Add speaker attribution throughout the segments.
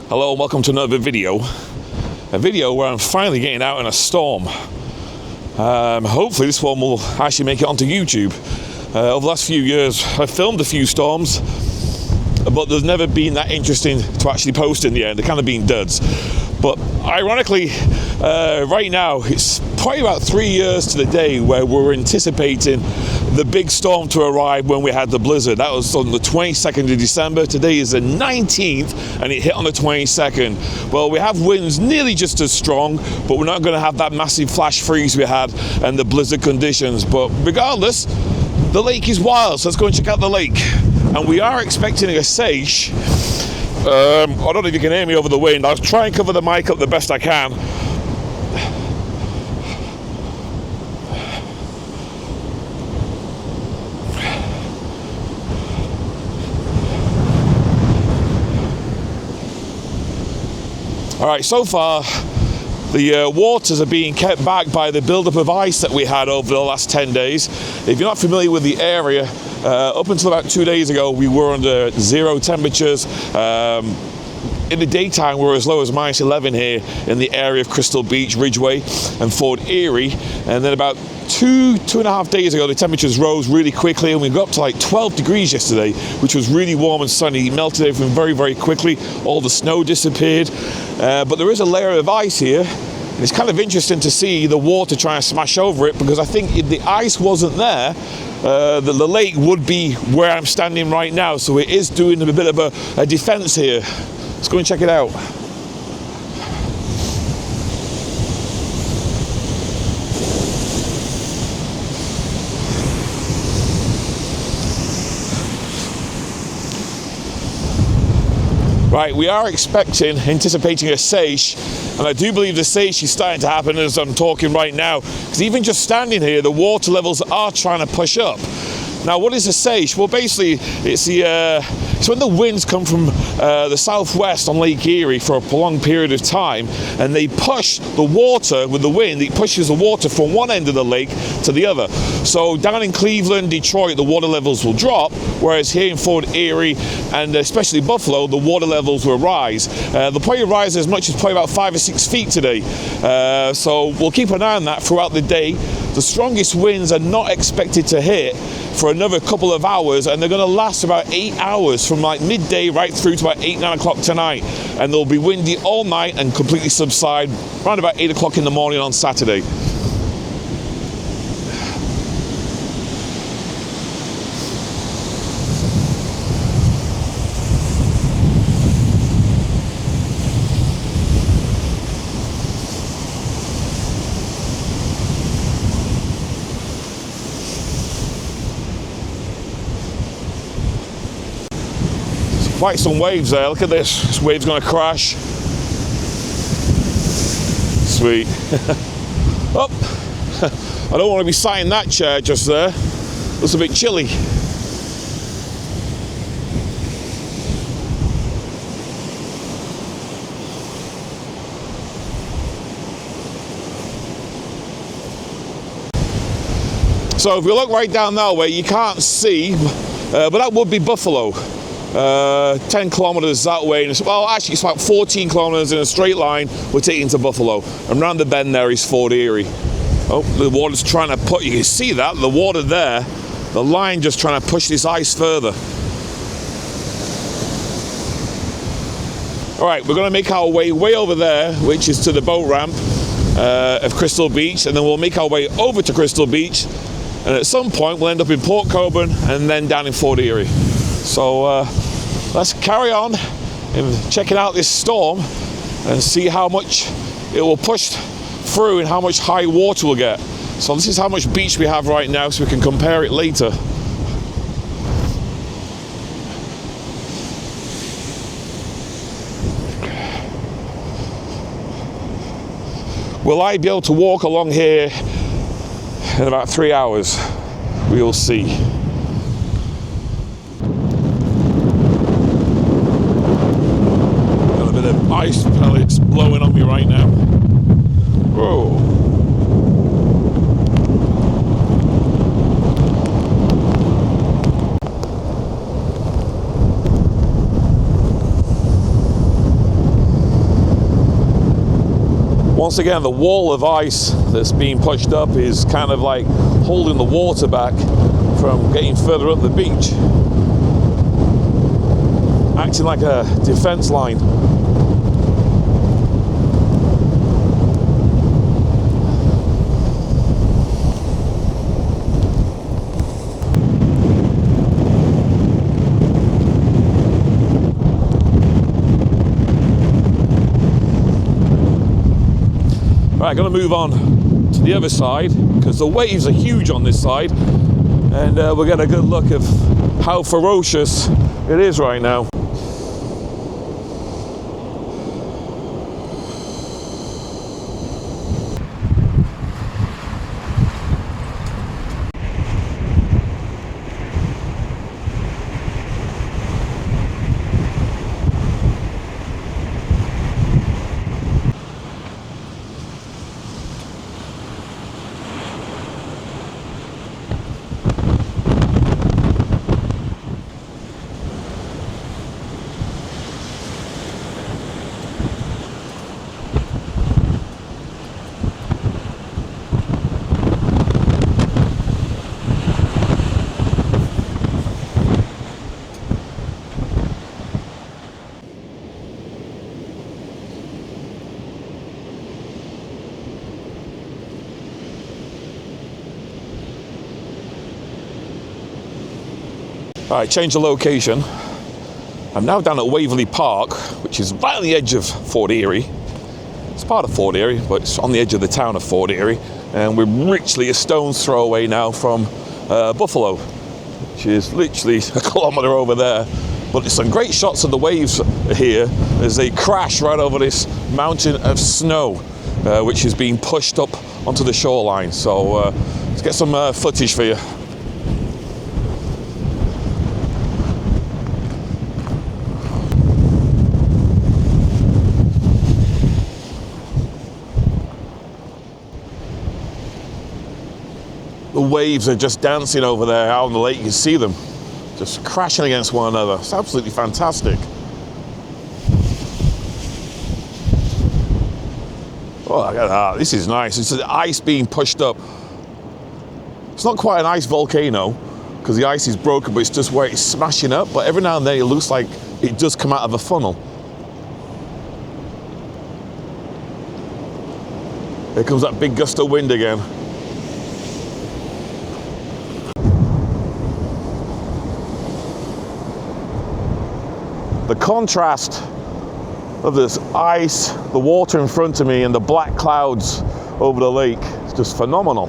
Speaker 1: Hello and welcome to another video. A video where I'm finally getting out in a storm. Hopefully this one will actually make it onto YouTube. Over the last few years I've filmed a few storms, but there's never been that interesting to actually post in the end. They're kind of been duds. But ironically, right now it's probably about 3 years to the day where we're anticipating the big storm to arrive when we had the blizzard. That was on the 22nd of December. Today is the 19th and it hit on the 22nd. Well, we have winds nearly just as strong, but we're not going to have that massive flash freeze we had and the blizzard conditions. But regardless, the lake is wild, so let's go and check out the lake. And we are expecting a Seiche. I don't know if you can hear me over the wind. I'll try and cover the mic up the best I can. All right, so far the waters are being kept back by the buildup of ice that we had over the last 10 days. If you're not familiar with the area, up until about 2 days ago, we were under zero temperatures. In the daytime, we're as low as -11 here in the area of Crystal Beach, Ridgeway, and Fort Erie. And then about two and a half days ago, the temperatures rose really quickly, and we got up to like 12 degrees yesterday, which was really warm and sunny. It melted everything very, very quickly. All the snow disappeared. But there is a layer of ice here. And it's kind of interesting to see the water trying to smash over it, because I think if the ice wasn't there, the lake would be where I'm standing right now. So it is doing a bit of a defense here. Let's go and check it out. Right, we are anticipating a Seiche, and I do believe the Seiche is starting to happen as I'm talking right now, because even just standing here, the water levels are trying to push up. Now, what is a Seiche? Well, basically, it's when the winds come from the southwest on Lake Erie for a prolonged period of time, and they push the water with the wind. It pushes the water from one end of the lake to the other. So down in Cleveland, Detroit, the water levels will drop, whereas here in Fort Erie and especially Buffalo, the water levels will rise. They'll probably rise as much as probably about 5 or 6 feet today. So we'll keep an eye on that throughout the day. The strongest winds are not expected to hit for another couple of hours, and they're going to last about 8 hours from like midday right through to about 8, 9 o'clock tonight. And they'll be windy all night and completely subside around about 8 o'clock in the morning on Saturday. Quite some waves there. Look at this. This wave's going to crash. Sweet. Oh, I don't want to be sat in that chair just there. Looks a bit chilly. So if we look right down that way, you can't see, but that would be Buffalo. 10 kilometers that way, and well, actually it's about 14 kilometers in a straight line we're taking to Buffalo, and round the bend there is Fort Erie. Oh, the water's trying to put, you can see that, the water there, the line just trying to push this ice further. All right, we're going to make our way over there, which is to the boat ramp of Crystal Beach, and then we'll make our way over to Crystal Beach, and at some point we'll end up in Port Coburn and then down in Fort Erie. So let's carry on and checking out this storm and see how much it will push through and how much high water we'll get. So this is how much beach we have right now, so we can compare it later. Will I be able to walk along here in about 3 hours? We'll see. ice pellets blowing on me right now. Whoa. Once again, the wall of ice that's being pushed up is kind of like holding the water back from getting further up the beach, acting like a defense line. Right, going to move on to the other side because the waves are huge on this side, and we'll get a good look of how ferocious it is right now. All right, change the location. I'm now down at Waverly Park, which is right on the edge of Fort Erie. It's part of Fort Erie, but it's on the edge of the town of Fort Erie. And we're literally a stone's throw away now from Buffalo, which is literally a kilometre over there. But there's some great shots of the waves here as they crash right over this mountain of snow, which is being pushed up onto the shoreline. So let's get some footage for you. The waves are just dancing over there out on the lake. You can see them just crashing against one another. It's absolutely fantastic. Oh, look at that. This is nice. It's the ice being pushed up. It's not quite an ice volcano because the ice is broken, but it's just where it's smashing up. But every now and then it looks like it does come out of a funnel. Here comes that big gust of wind again. The contrast of this ice, the water in front of me, and the black clouds over the lake is just phenomenal.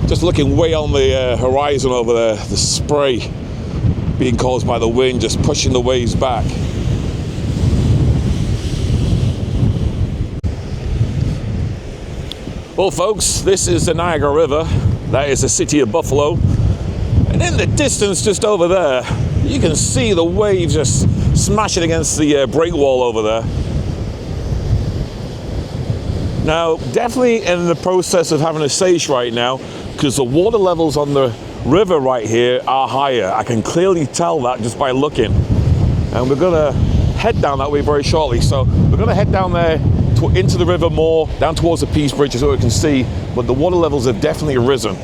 Speaker 1: Just looking way on the horizon over there, the spray being caused by the wind, just pushing the waves back. Well, folks, this is the Niagara River. That is the city of Buffalo. And in the distance, just over there, you can see the waves just smashing against the break wall over there. Now, definitely in the process of having a Seiche right now, because the water levels on the river right here are higher. I can clearly tell that just by looking. And we're gonna head down that way very shortly. So we're gonna head down there into the river more, down towards the Peace Bridge so we can see, but the water levels have definitely risen.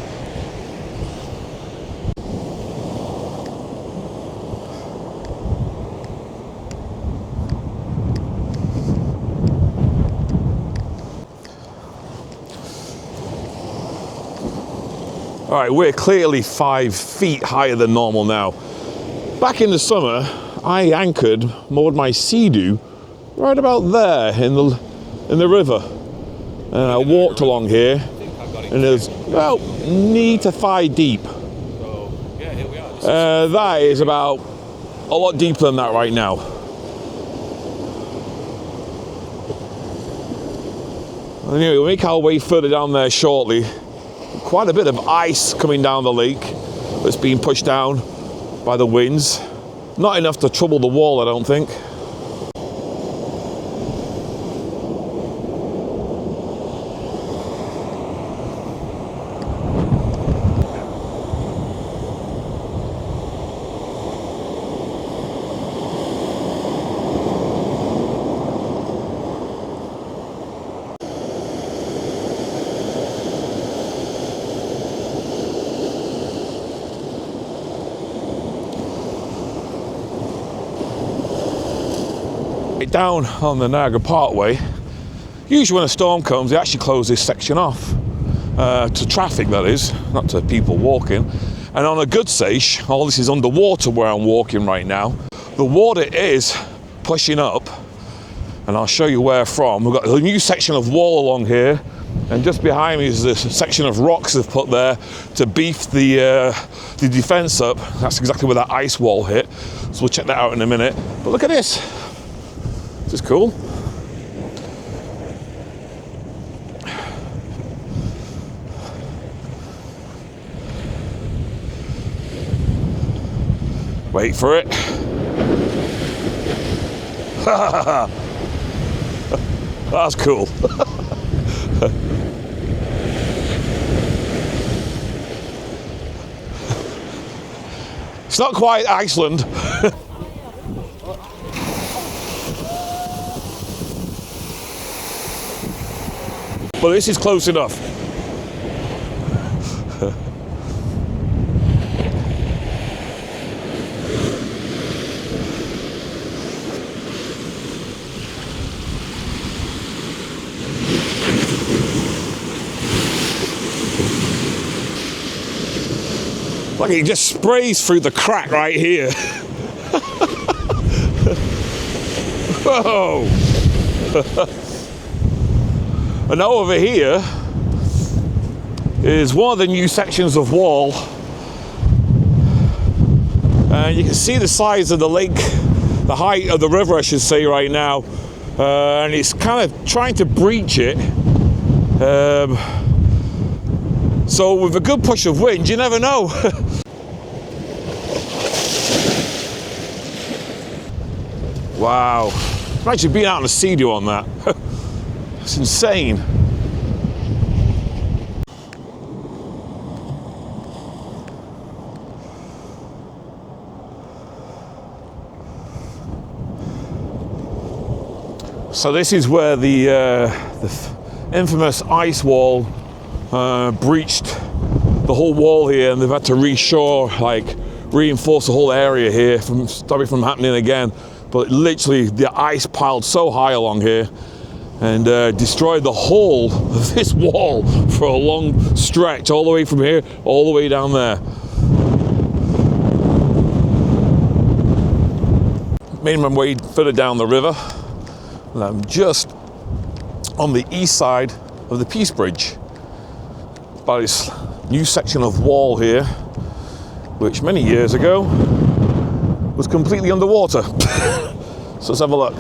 Speaker 1: All right, we're clearly 5 feet higher than normal now. Back in the summer, I moored my Sea-Doo right about there in the river. And I walked along here, and there's about knee to thigh deep. That is about a lot deeper than that right now. Anyway, we'll make our way further down there shortly. Quite a bit of ice coming down the lake that's being pushed down by the winds. Not enough to trouble the wall, I don't think. Down on the Niagara Parkway, usually when a storm comes, they actually close this section off to traffic, that is, not to people walking. And on a good Seiche, all this is underwater where I'm walking right now. The water is pushing up, and I'll show you where from. We've got a new section of wall along here, and just behind me is this section of rocks they've put there to beef the defence up. That's exactly where that ice wall hit, so we'll check that out in a minute. But look at this. This is cool. Wait for it. That's cool. It's not quite Iceland. But this is close enough. Like it just sprays through the crack right here. Whoa! And now over here is one of the new sections of wall, and you can see the size of the lake, the height of the river I should say right now, and it's kind of trying to breach it. So with a good push of wind, you never know. Wow, imagine being out on a sea-doo on that. It's insane. So this is where the infamous ice wall breached the whole wall here, and they've had to reshore, like reinforce the whole area here from stop it from happening again. But literally, the ice piled so high along here and destroyed the whole of this wall for a long stretch, all the way from here, all the way down there. Made my way further down the river, and I'm just on the east side of the Peace Bridge, by this new section of wall here, which many years ago was completely underwater. So let's have a look.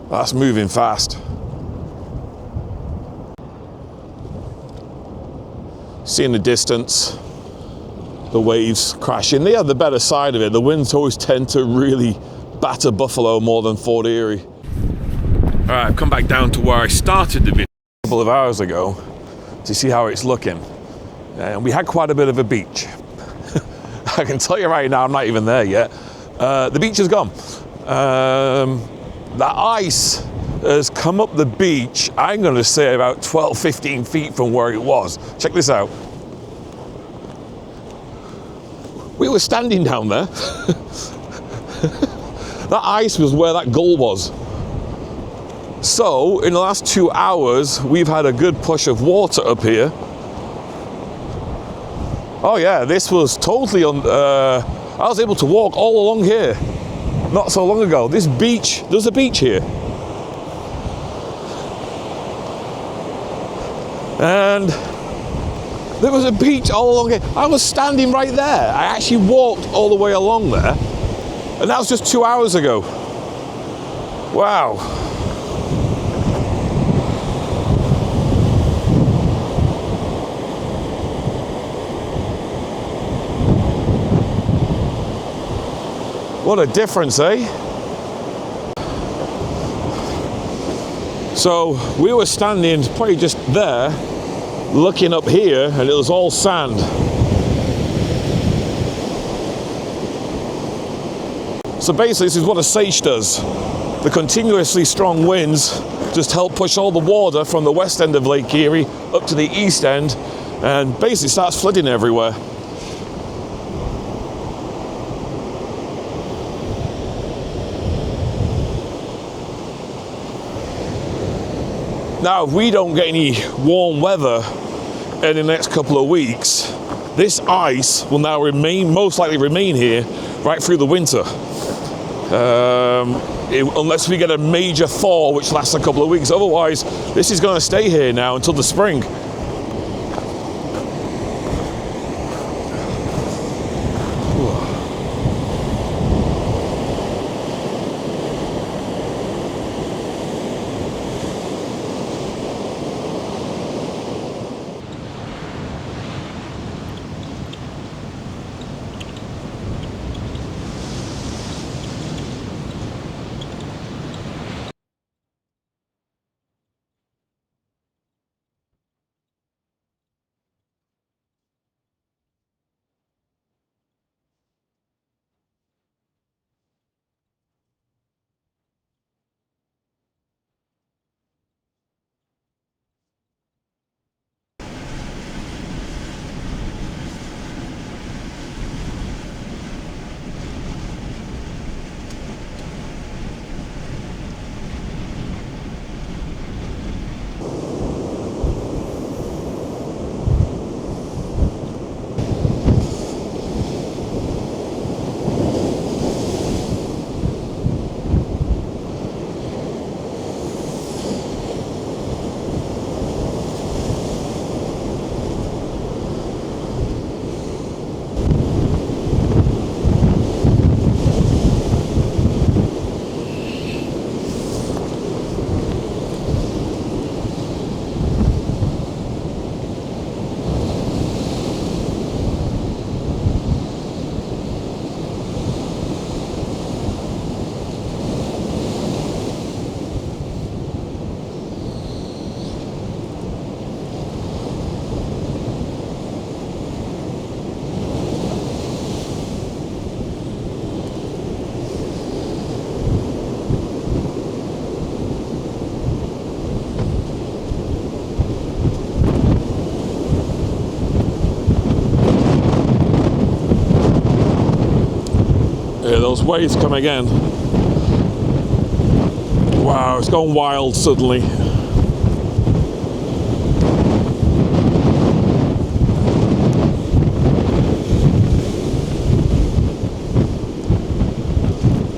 Speaker 1: That's moving fast. See in the distance the waves crashing. They have the better side of it. The winds always tend to really batter Buffalo more than Fort Erie. All right, I've come back down to where I started the video a couple of hours ago to see how it's looking. And we had quite a bit of a beach. I can tell you right now, I'm not even there yet. The beach is gone. The ice has come up the beach, I'm going to say about 12, 15 feet from where it was. Check this out. We were standing down there. That ice was where that gull was. So, in the last 2 hours, we've had a good push of water up here. Oh yeah, this was totally I was able to walk all along here not so long ago. This beach, there's a beach here. And there was a beach all along here. I was standing right there. I actually walked all the way along there. And that was just 2 hours ago. Wow. What a difference, eh? So we were standing probably just there, looking up here, and it was all sand. So basically this is what a seiche does. The continuously strong winds just help push all the water from the west end of Lake Erie up to the east end, and basically starts flooding everywhere. Now, if we don't get any warm weather in the next couple of weeks, this ice will now most likely remain here right through the winter. Unless we get a major thaw which lasts a couple of weeks. Otherwise, this is going to stay here now until the spring. Yeah, those waves come again. Wow, it's gone wild suddenly.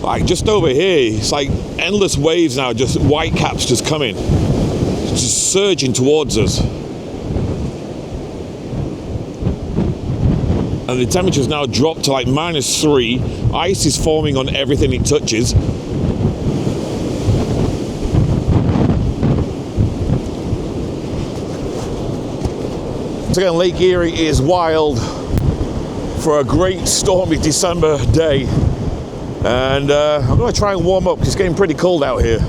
Speaker 1: Like just over here, it's like endless waves now, just white caps just coming, just surging towards us. And the temperature's now dropped to like -3. Ice is forming on everything it touches. So again, Lake Erie is wild for a great stormy December day. And I'm going to try and warm up because it's getting pretty cold out here.